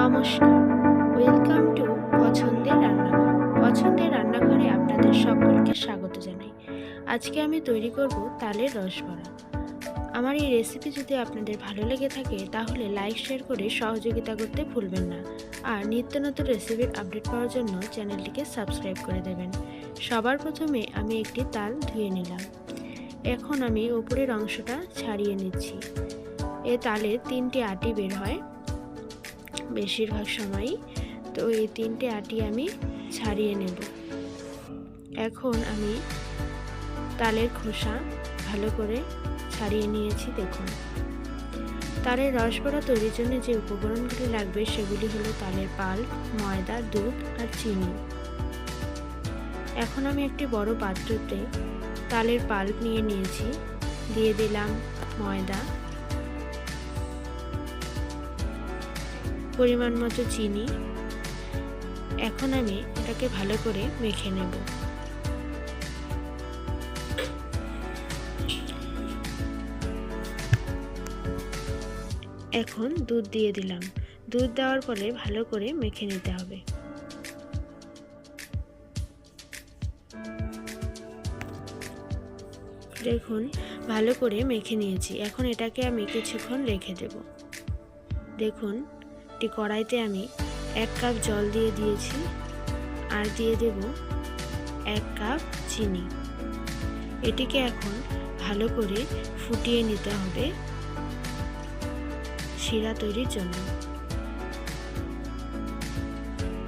নমস্কার, welcome to পছন্দের রান্নাঘর। পছন্দের রান্নাঘরে আপনাদের সকলকে স্বাগত জানাই। আজকে আমি তৈরি করব তালের রসবড়া। আমার এই রেসিপি যদি আপনাদের ভালো লেগে থাকে তাহলে লাইক শেয়ার করে সহযোগিতা করতে ভুলবেন না। আর নিত্য নতুন রেসিপির আপডেট পাওয়ার জন্য চ্যানেলটিকে সাবস্ক্রাইব করে দেবেন। সবার প্রথমে আমি একটি তাল ধুয়ে নিলাম। এখন আমি উপরের অংশটা ছাড়িয়ে নিচ্ছি। এ তালের 3টি আটি বের হয় বেশিরভাগ সময়ই, তো এই 3টে আটি আমি ছাড়িয়ে নেব। এখন আমি তালের খোসা ভালো করে ছাড়িয়ে নিয়েছি। দেখুন, তালের রসবড়া তৈরির জন্য যে উপকরণগুলি লাগবে সেগুলি হলো তালের পাল্প, ময়দা, দুধ আর চিনি। এখন আমি একটি বড় পাত্রতে তালের পাল্প নিয়ে নিয়েছি, দিয়ে দিলাম ময়দা, পরিমাণ মতো চিনি। এখন আমি এটাকে ভালো করে মেখে নেব। এখন দুধ দিয়ে দিলাম। দুধ দেওয়ার পরে ভালো করে মেখে নিতে হবে। দেখুন, ভালো করে মেখে নিয়েছি। এখন এটাকে আমি কিছুক্ষণ রেখে দেব। দেখুন, একটি কড়াইতে আমি 1 কাপ জল দিয়ে দিয়েছি আর দিয়ে দেব 1 কাপ চিনি। এটিকে এখন ভালো করে ফুটিয়ে নিতে হবে শিরা তৈরির জন্য।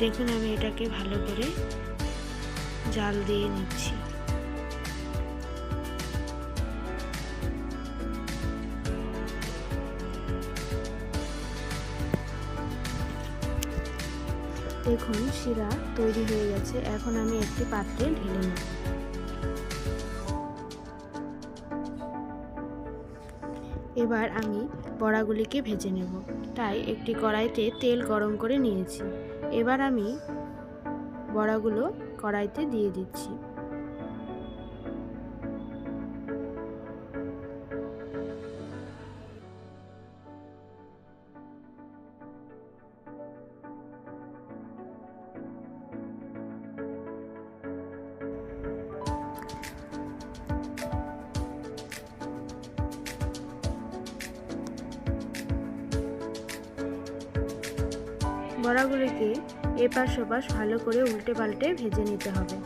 দেখুন, আমি এটাকে ভালো করে জাল দিয়ে নিচ্ছি। দেখুন, শিরা তৈরি হয়ে গেছে। এখন আমি একটি পাত্রে ঢেলে নেব। এবার আমি বড়াগুলিকে ভেজে নেব। তাই একটি কড়াইতে তেল গরম করে নিয়েছি। এবার আমি বড়াগুলো কড়াইতে দিয়ে দিচ্ছি। বড়াগুলিকে এপাশ ওপাশ ভালো করে উল্টে পাল্টে ভেজে নিতে হবে।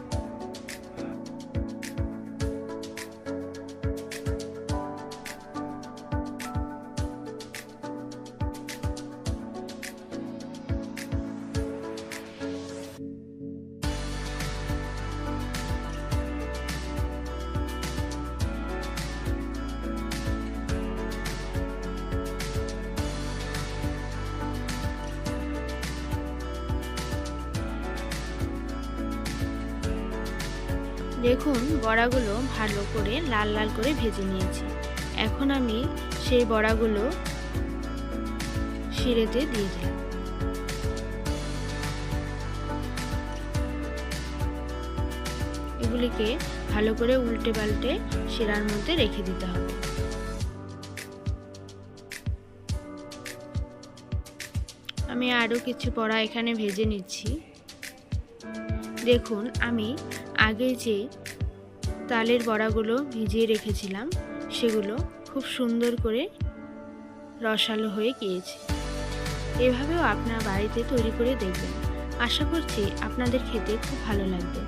দেখুন, বড়াগুলো ভালো করে লাল লাল করে ভেজে নিয়েছি। এখন আমি সেই বড়াগুলো শিরেতে দিয়ে দিলাম। এগুলিকে ভালো করে উল্টে পাল্টে শিরার মধ্যে রেখে দিতে হবে। আমি আরও কিছু বড়া এখানে ভেজে নিচ্ছি। দেখুন, আমি আগে যে তালের বড়াগুলো ভিজিয়ে রেখেছিলাম সেগুলো খুব সুন্দর করে রসালো হয়ে গিয়েছে। এভাবেও আপনারা বাড়িতে তৈরি করে দেখবেন। আশা করছি আপনাদের খেতে খুব ভালো লাগবে।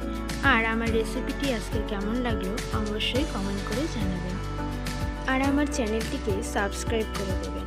আর আমার রেসিপিটি আজকে কেমন লাগলো অবশ্যই কমেন্ট করে জানাবেন। আর আমার চ্যানেলটিকে সাবস্ক্রাইব করে দেবেন।